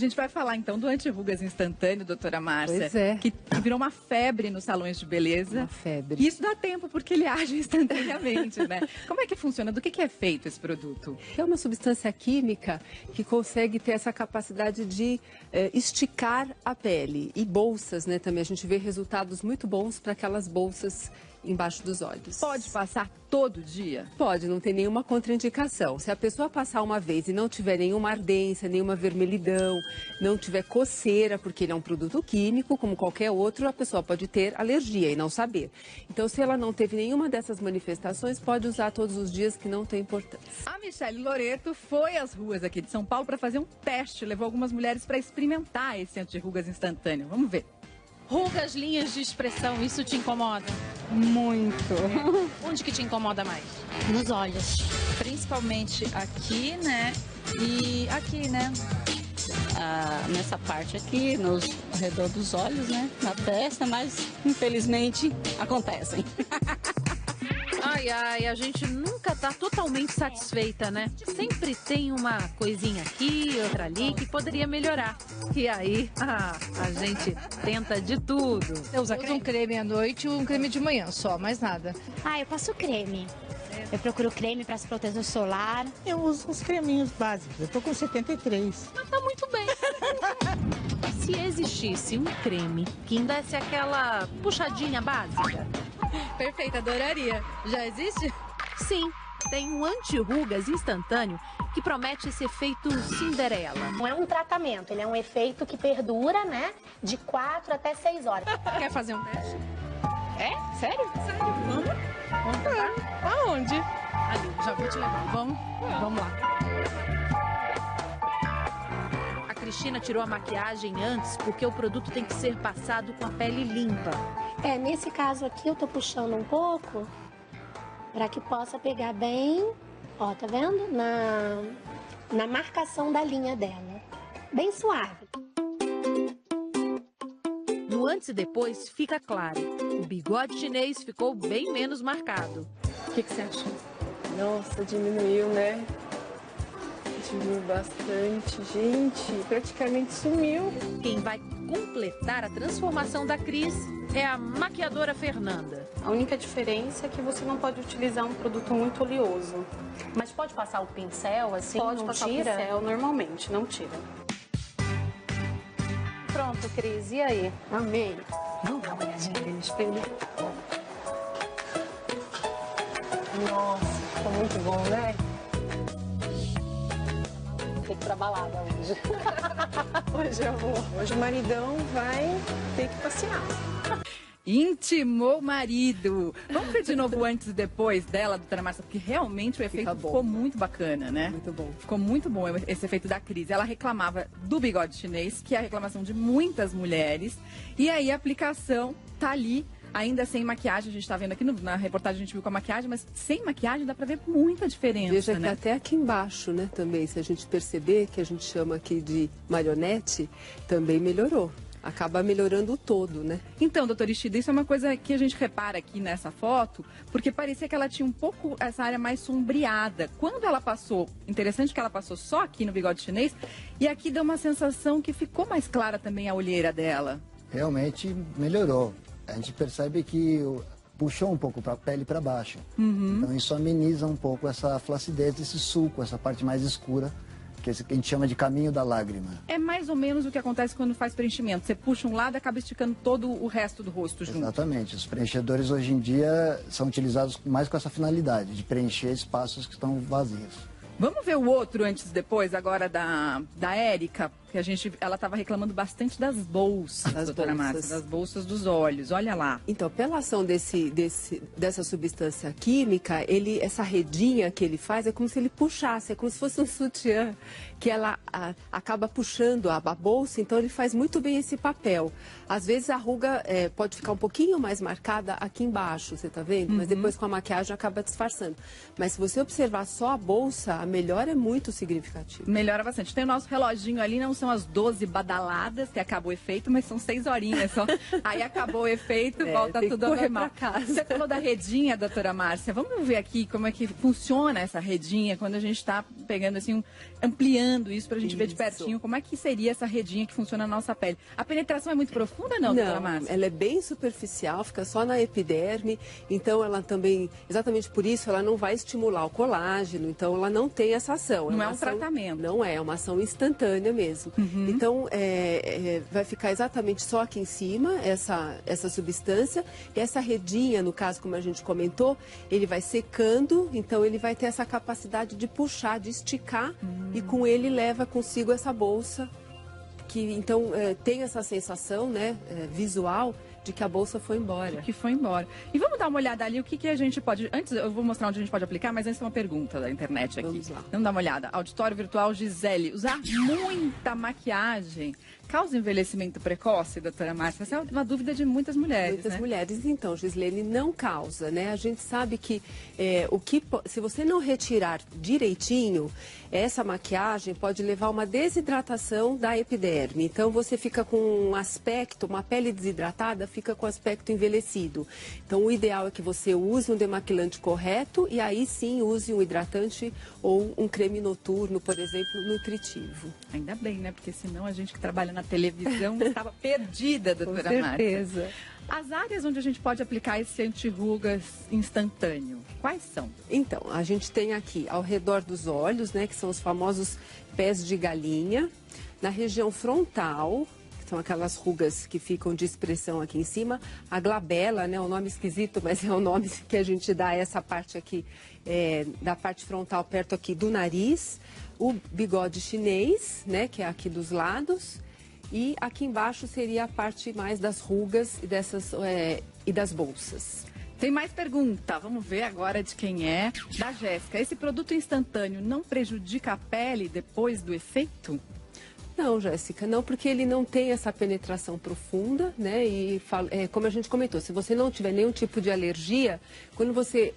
A gente vai falar então do anti-rugas instantâneo, doutora Márcia. Pois é. Que virou uma febre nos salões de beleza. Uma febre. E isso dá tempo porque ele age instantaneamente, né? Como é que funciona? Do que é feito esse produto? É uma substância química que consegue ter essa capacidade de esticar a pele. E bolsas, né? Também a gente vê resultados muito bons para aquelas bolsas embaixo dos olhos. Pode passar todo dia? Pode, não tem nenhuma contraindicação. Se a pessoa passar uma vez e não tiver nenhuma ardência, nenhuma vermelhidão, não tiver coceira, porque ele é um produto químico, como qualquer outro, a pessoa pode ter alergia e não saber. Então, se ela não teve nenhuma dessas manifestações, pode usar todos os dias, que não tem importância. A Michele Loreto foi às ruas aqui de São Paulo para fazer um teste. Levou algumas mulheres para experimentar esse anti-rugas instantâneo. Vamos ver. Rugas, linhas de expressão, isso te incomoda? Muito. Onde que te incomoda mais? Nos olhos. Principalmente aqui, né? E aqui, né? Nessa parte aqui, nos ao redor dos olhos, né? Na testa, mas infelizmente acontecem. Ai, ai, a gente nunca tá totalmente satisfeita, né? Sempre tem uma coisinha aqui, outra ali, que poderia melhorar. E aí, a gente tenta de tudo. Eu uso um creme à noite e um creme de manhã só, mais nada. Eu passo creme. Eu procuro creme para protetor solar. Eu uso os creminhos básicos. Eu tô com 73. Mas tá muito bem. Se existisse um creme que desse aquela puxadinha básica. Perfeito, adoraria. Já existe? Sim, tem um anti-rugas instantâneo que promete esse efeito Cinderela. Não é um tratamento, ele é um efeito que perdura, né? De 4 até 6 horas. Quer fazer um teste? É? Sério? Sério, vamos? Vamos tentar? Aonde? Ali, já vou te levar. Vamos? Vamos lá. A Cristina tirou a maquiagem antes porque o produto tem que ser passado com a pele limpa. Nesse caso aqui eu tô puxando um pouco para que possa pegar bem, ó, tá vendo? Na marcação da linha dela. Bem suave. No antes e depois fica claro. O bigode chinês ficou bem menos marcado. O que você achou? Nossa, diminuiu, né? Diminuiu bastante. Gente, praticamente sumiu. Quem vai completar a transformação da Cris é a maquiadora Fernanda. A única diferença é que você não pode utilizar um produto muito oleoso. Mas pode passar o pincel assim? Pode não passar tira? o pincel normalmente, não tira. Pronto, Cris, e aí? Amei. Vamos dar uma olhadinha ali no espelho? Nossa, ficou muito bom, né? Vou ter que ir pra balada hoje. Hoje eu vou. Hoje o maridão vai ter que passear. Intimou o marido. Vamos ver de novo o antes e depois dela, doutora Márcia, porque realmente o efeito ficou muito bacana, né? Muito bom. Ficou muito bom esse efeito da Cris. Ela reclamava do bigode chinês, que é a reclamação de muitas mulheres. E aí a aplicação tá ali, ainda sem maquiagem. A gente tá vendo aqui na reportagem, a gente viu com a maquiagem, mas sem maquiagem dá pra ver muita diferença, Veja que né? até aqui embaixo, né, também, se a gente perceber, que a gente chama aqui de marionete, também melhorou. Acaba melhorando o todo, né? Então, doutora Ishida, isso é uma coisa que a gente repara aqui nessa foto, porque parecia que ela tinha um pouco essa área mais sombreada. Quando ela passou, interessante que ela passou só aqui no bigode chinês, e aqui deu uma sensação que ficou mais clara também a olheira dela. Realmente melhorou. A gente percebe que puxou um pouco a pele para baixo. Então isso ameniza um pouco essa flacidez, esse sulco, essa parte mais escura, que a gente chama de caminho da lágrima. É mais ou menos o que acontece quando faz preenchimento. Você puxa um lado e acaba esticando todo o resto do rosto junto. Exatamente. Os preenchedores hoje em dia são utilizados mais com essa finalidade, de preencher espaços que estão vazios. Vamos ver o outro antes e depois, agora da Érica, que ela estava reclamando bastante das bolsas, doutora Márcia, das bolsas dos olhos. Olha lá. Então, pela ação dessa substância química, essa redinha que ele faz é como se ele puxasse, é como se fosse um sutiã, que ela acaba puxando a bolsa, então ele faz muito bem esse papel. Às vezes a ruga pode ficar um pouquinho mais marcada aqui embaixo, você tá vendo? Mas depois com a maquiagem acaba disfarçando. Mas se você observar só a bolsa, a melhora é muito significativa. Melhora bastante. Tem o nosso reloginho ali, não são as 12 badaladas que acabou o efeito, mas são 6 horinhas só. Aí acabou o efeito, volta tudo ao normal. Você falou da redinha, doutora Márcia. Vamos ver aqui como é que funciona essa redinha quando a gente está pegando assim, ampliando isso pra gente ver de pertinho como é que seria essa redinha que funciona na nossa pele. A penetração é muito profunda, não, doutora Márcia? Ela é bem superficial, fica só na epiderme, então ela também, exatamente por isso, ela não vai estimular o colágeno, então ela não tem essa ação. Não é um tratamento. Não é uma ação instantânea mesmo. Então, vai ficar exatamente só aqui em cima, essa substância, e essa redinha, no caso, como a gente comentou, ele vai secando, então ele vai ter essa capacidade de puxar, de esticar, e com ele leva consigo essa bolsa, que então tem essa sensação, né, visual, de que a bolsa foi embora. Que foi embora. E vamos dar uma olhada ali, o que a gente pode... Antes, eu vou mostrar onde a gente pode aplicar, mas antes tem uma pergunta da internet aqui. Vamos lá. Vamos dar uma olhada. Auditório Virtual Gisele. Usar muita maquiagem causa envelhecimento precoce, doutora Márcia? Essa é uma dúvida de muitas mulheres, Muitas né? mulheres. Então, Gislene, não causa, né? A gente sabe que se você não retirar direitinho, essa maquiagem pode levar a uma desidratação da epiderme. Então, você fica com um aspecto, uma pele desidratada, fica com aspecto envelhecido. Então, o ideal é que você use um demaquilante correto e aí sim use um hidratante ou um creme noturno, por exemplo, nutritivo. Ainda bem, né? Porque senão a gente que trabalha na televisão estava perdida, doutora Márcia. Com certeza. As áreas onde a gente pode aplicar esse anti-rugas instantâneo, quais são? Então, a gente tem aqui ao redor dos olhos, né, que são os famosos pés de galinha, na região frontal, que são aquelas rugas que ficam de expressão aqui em cima, a glabela, né, um nome esquisito, mas é o nome que a gente dá a essa parte aqui, da parte frontal, perto aqui do nariz, o bigode chinês, né, que é aqui dos lados, e aqui embaixo seria a parte mais das rugas e das bolsas. Tem mais pergunta, vamos ver agora de quem é. Da Jéssica. Esse produto instantâneo não prejudica a pele depois do efeito? Não, Jéssica, não, porque ele não tem essa penetração profunda, né? E como a gente comentou, se você não tiver nenhum tipo de alergia, quando você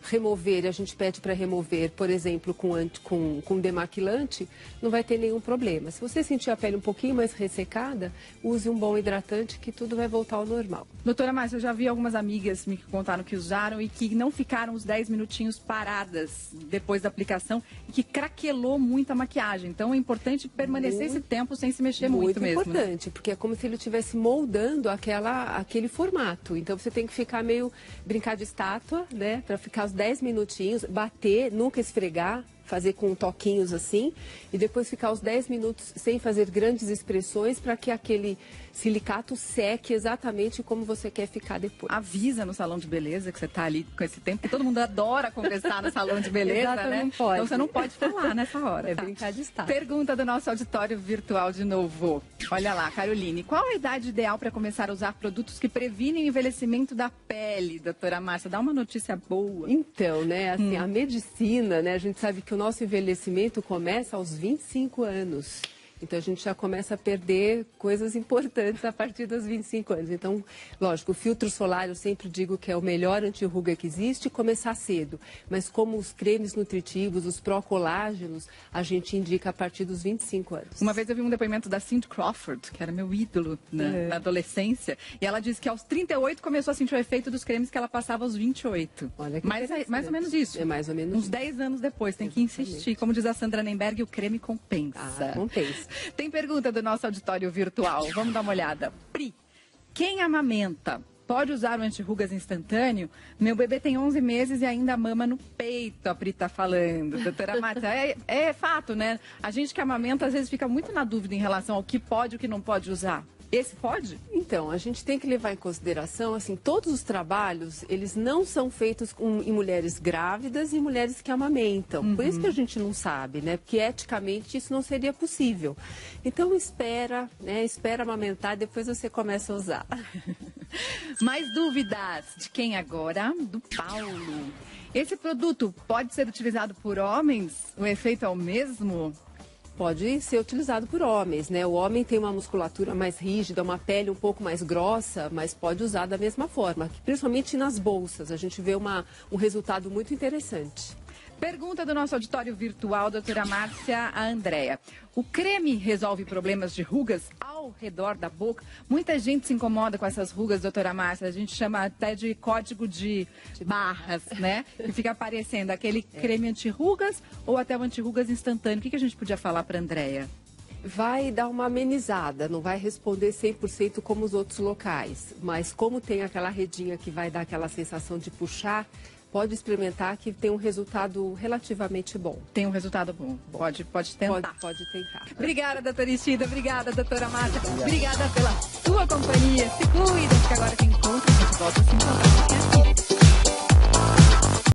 remover, a gente pede para remover, por exemplo, com demaquilante, não vai ter nenhum problema. Se você sentir a pele um pouquinho mais ressecada, use um bom hidratante que tudo vai voltar ao normal. Doutora Márcia, eu já vi algumas amigas me contaram que usaram e que não ficaram os 10 minutinhos paradas depois da aplicação e que craquelou muito a maquiagem. Então é importante permanecer esse tempo sem se mexer muito mesmo. Muito importante, porque é como se ele estivesse moldando aquele formato. Então você tem que ficar brincar de estátua, né? Para ficar os 10 minutinhos, bater, nunca esfregar, fazer com toquinhos assim, e depois ficar os 10 minutos sem fazer grandes expressões para que aquele silicato seque exatamente como você quer ficar depois. Avisa no salão de beleza que você está ali com esse tempo, porque todo mundo adora conversar no salão de beleza, Exato, né? não pode. Então você não pode falar nessa hora. É brincar de estátua. Pergunta do nosso auditório virtual de novo. Olha lá, Caroline, qual a idade ideal para começar a usar produtos que previnem o envelhecimento da pele, doutora Márcia? Dá uma notícia boa. Então, né, assim, a medicina, né, a gente sabe que o nosso envelhecimento começa aos 25 anos. Então, a gente já começa a perder coisas importantes a partir dos 25 anos. Então, lógico, o filtro solar, eu sempre digo que é o melhor anti-ruga que existe, começar cedo. Mas como os cremes nutritivos, os pró-colágenos, a gente indica a partir dos 25 anos. Uma vez eu vi um depoimento da Cindy Crawford, que era meu ídolo na adolescência, e ela disse que aos 38 começou a sentir o efeito dos cremes que ela passava aos 28. Olha que mais ou menos isso. É mais ou menos uns 10 anos depois, tem que insistir. Como diz a Sandra Nemberg, o creme compensa. Compensa. Tem pergunta do nosso auditório virtual. Vamos dar uma olhada. Pri, quem amamenta pode usar o anti-rugas instantâneo? Meu bebê tem 11 meses e ainda mama no peito, a Pri tá falando. Doutora Márcia, é fato, né? A gente que amamenta às vezes fica muito na dúvida em relação ao que pode e o que não pode usar. Esse pode? Então, a gente tem que levar em consideração, assim, todos os trabalhos, eles não são feitos em mulheres grávidas e mulheres que amamentam. Por isso que a gente não sabe, né? Porque eticamente isso não seria possível. Então, espera, né? Espera amamentar, depois você começa a usar. Mais dúvidas de quem agora? Do Paulo. Esse produto pode ser utilizado por homens? O efeito é o mesmo? Pode ser utilizado por homens, né? O homem tem uma musculatura mais rígida, uma pele um pouco mais grossa, mas pode usar da mesma forma. Principalmente nas bolsas, a gente vê um resultado muito interessante. Pergunta do nosso auditório virtual, doutora Márcia, a Andréia. O creme resolve problemas de rugas ao redor da boca? Muita gente se incomoda com essas rugas, doutora Márcia. A gente chama até de código de barras, né? Que fica aparecendo aquele creme anti-rugas ou até o anti-rugas instantâneo. O que a gente podia falar para a Andréia? Vai dar uma amenizada, não vai responder 100% como os outros locais. Mas como tem aquela redinha que vai dar aquela sensação de puxar, pode experimentar que tem um resultado relativamente bom. Tem um resultado bom. Pode tentar. Pode tentar. Obrigada, doutora Ishida. Obrigada, doutora Márcia. Obrigada pela sua companhia. Se cuida, porque agora tem encontro. A gente volta a se encontrar.